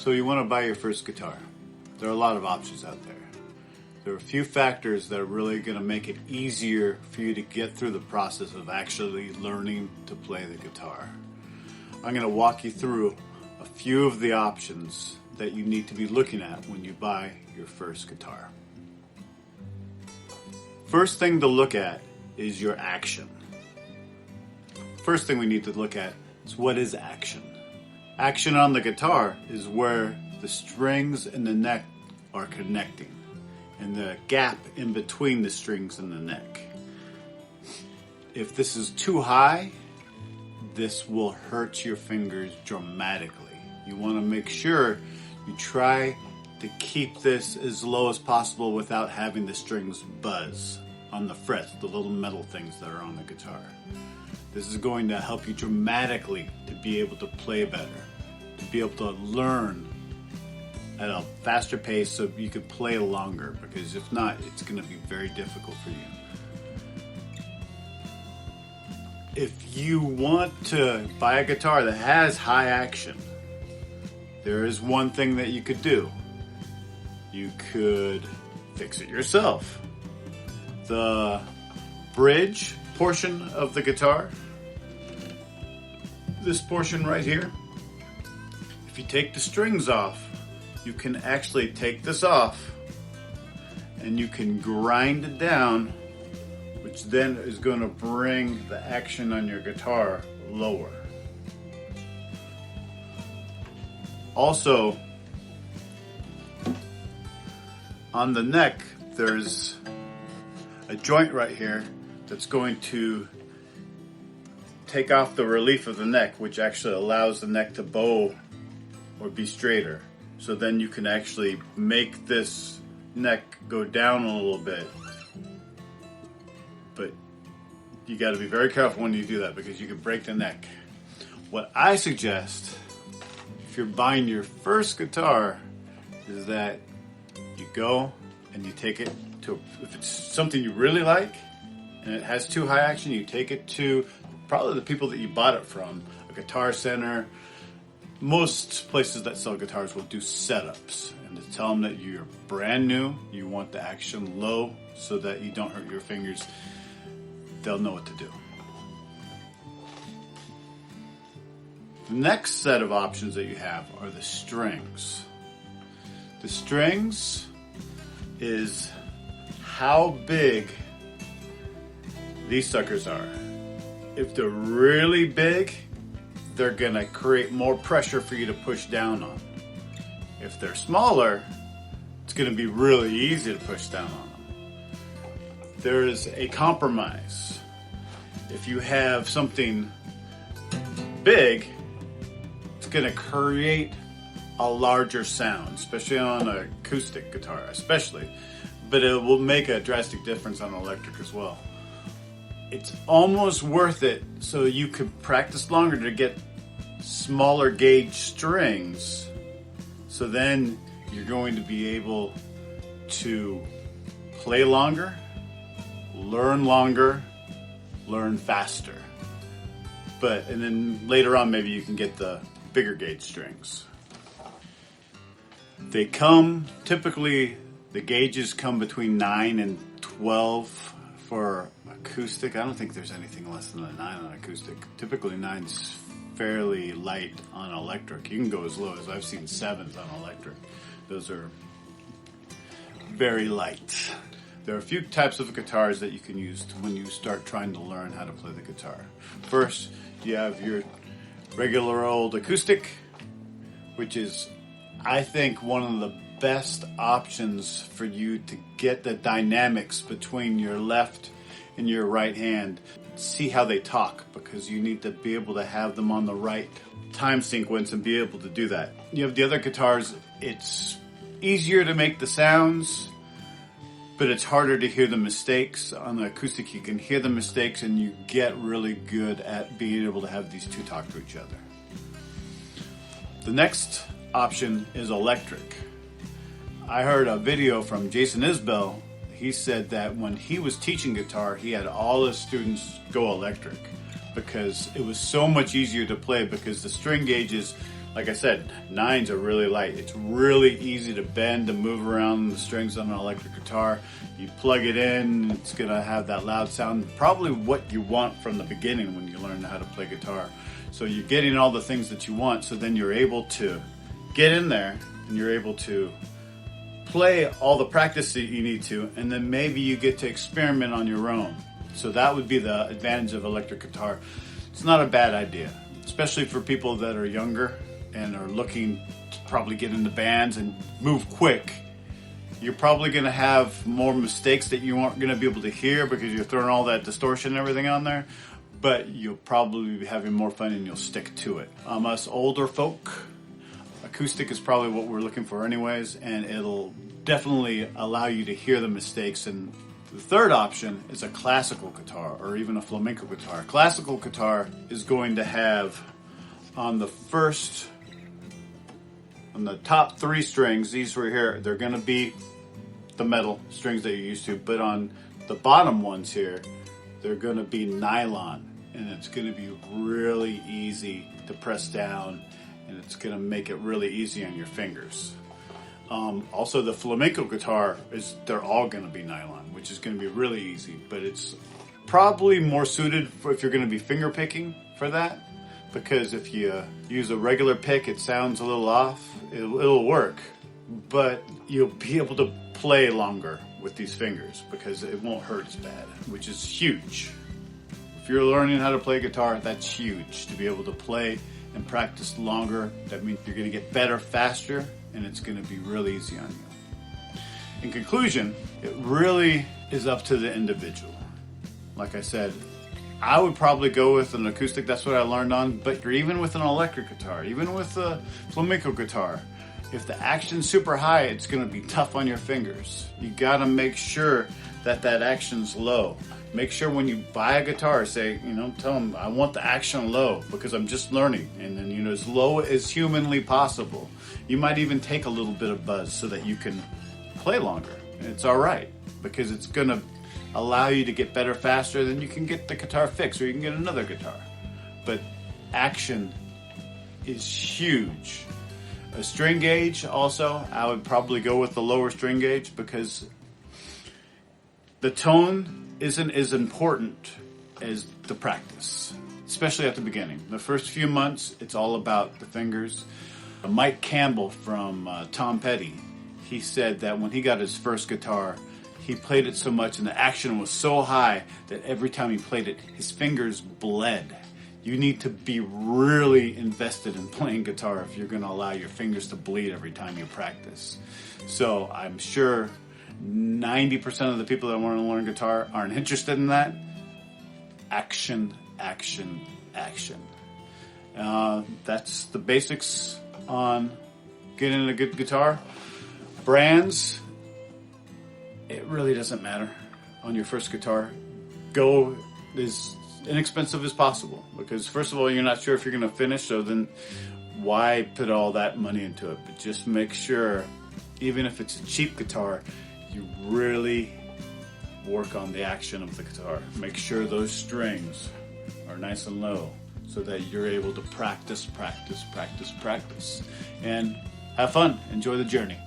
So you want to buy your first guitar. There are a lot of options out there. There are a few factors that are really going to make it easier for you to get through the process of actually learning to play the guitar. I'm going to walk you through a few of the options that you need to be looking at when you buy your first guitar. First thing to look at is your action. First thing we need to look at is what is action. Action on the guitar is where the strings and the neck are connecting, and the gap in between the strings and the neck. If this is too high, this will hurt your fingers dramatically. You want to make sure you try to keep this as low as possible without having the strings buzz on the frets, the little metal things that are on the guitar. This is going to help you dramatically to be able to play better, to be able to learn at a faster pace so you can play longer, because if not, it's going to be very difficult for you. If you want to buy a guitar that has high action, there is one thing that you could do. You could fix it yourself. The bridge portion of the guitar, this portion right here, if you take the strings off, you can actually take this off and you can grind it down, which then is going to bring the action on your guitar lower. Also, on the neck, there's a joint right here that's going to take off the relief of the neck, which actually allows the neck to bow or be straighter. So then you can actually make this neck go down a little bit. But you got to be very careful when you do that, because you can break the neck. What I suggest, if you're buying your first guitar, is that you go and you take it to, if it's something you really like and it has too high action, you take it to probably the people that you bought it from, a guitar center. Most places that sell guitars will do setups, and to tell them that you're brand new, you want the action low so that you don't hurt your fingers. They'll know what to do. The next set of options that you have are the strings. The strings is how big these suckers are. If they're really big, they're gonna create more pressure for you to push down on. If they're smaller, it's gonna be really easy to push down on them. There is a compromise. If you have something big, it's gonna create a larger sound, especially on an acoustic guitar, but it will make a drastic difference on electric as well. It's almost worth it so you can practice longer to get smaller gauge strings, so then you're going to be able to play longer, learn faster. And then later on, maybe you can get the bigger gauge strings. They come, typically the gauges come between 9 and 12 for acoustic. I don't think there's anything less than a 9 on acoustic. Typically 9's fairly light on electric. You can go as low as, I've seen 7s on electric. Those are very light. There are a few types of guitars that you can use when you start trying to learn how to play the guitar. First, you have your regular old acoustic, which is, I think, one of the best options for you to get the dynamics between your left and your right hand. See how they talk, because you need to be able to have them on the right time sequence and be able to do that. You have the other guitars, it's easier to make the sounds, but it's harder to hear the mistakes. On the acoustic, you can hear the mistakes and you get really good at being able to have these two talk to each other. The next option is electric. I heard a video from Jason Isbell. He said that when he was teaching guitar, he had all his students go electric because it was so much easier to play, because the string gauges Like I said, 9s are really light. It's really easy to bend and move around the strings on an electric guitar. You plug it in, it's gonna have that loud sound, probably what you want from the beginning when you learn how to play guitar. So you're getting all the things that you want, so then you're able to get in there and you're able to play all the practice that you need to, and then maybe you get to experiment on your own. So that would be the advantage of electric guitar. It's not a bad idea, especially for people that are younger and are looking to probably get into bands and move quick. You're probably going to have more mistakes that you aren't going to be able to hear because you're throwing all that distortion and everything on there, but you'll probably be having more fun and you'll stick to it. Us older folk, acoustic is probably what we're looking for anyways, and it'll definitely allow you to hear the mistakes. And the third option is a classical guitar or even a flamenco guitar. Classical guitar is going to have on the top 3 strings, these right here, they're going to be the metal strings that you're used to, but on the bottom ones here, they're going to be nylon, and it's going to be really easy to press down, and it's going to make it really easy on your fingers. Also, the flamenco guitar they're all going to be nylon, which is going to be really easy, but it's probably more suited for if you're going to be finger picking for that, because if you use a regular pick, it sounds a little off. It'll work, but you'll be able to play longer with these fingers because it won't hurt as bad, which is huge. If you're learning how to play guitar, that's huge. To be able to play and practice longer, that means you're going to get better faster, and it's going to be really easy on you. In conclusion, it really is up to the individual. Like I said, I would probably go with an acoustic. That's what I learned on. But even with an electric guitar, even with a flamenco guitar, if the action's super high, it's going to be tough on your fingers. You got to make sure that action's low. Make sure when you buy a guitar, tell them, I want the action low because I'm just learning. And then, as low as humanly possible. You might even take a little bit of buzz so that you can play longer. And it's all right because it's going to allow you to get better faster. Then you can get the guitar fixed or you can get another guitar. But action is huge. A string gauge also, I would probably go with the lower string gauge because the tone isn't as important as the practice, especially at the beginning. The first few months, it's all about the fingers. Mike Campbell from Tom Petty, he said that when he got his first guitar, he played it so much and the action was so high that every time he played it, his fingers bled. You need to be really invested in playing guitar if you're going to allow your fingers to bleed every time you practice. So I'm sure 90% of the people that want to learn guitar aren't interested in that. Action, action, action. That's the basics on getting a good guitar. Brands, it really doesn't matter on your first guitar. Go as inexpensive as possible because first of all, you're not sure if you're going to finish, so then why put all that money into it? But just make sure, even if it's a cheap guitar, you really work on the action of the guitar. Make sure those strings are nice and low so that you're able to practice, and have fun. Enjoy the journey.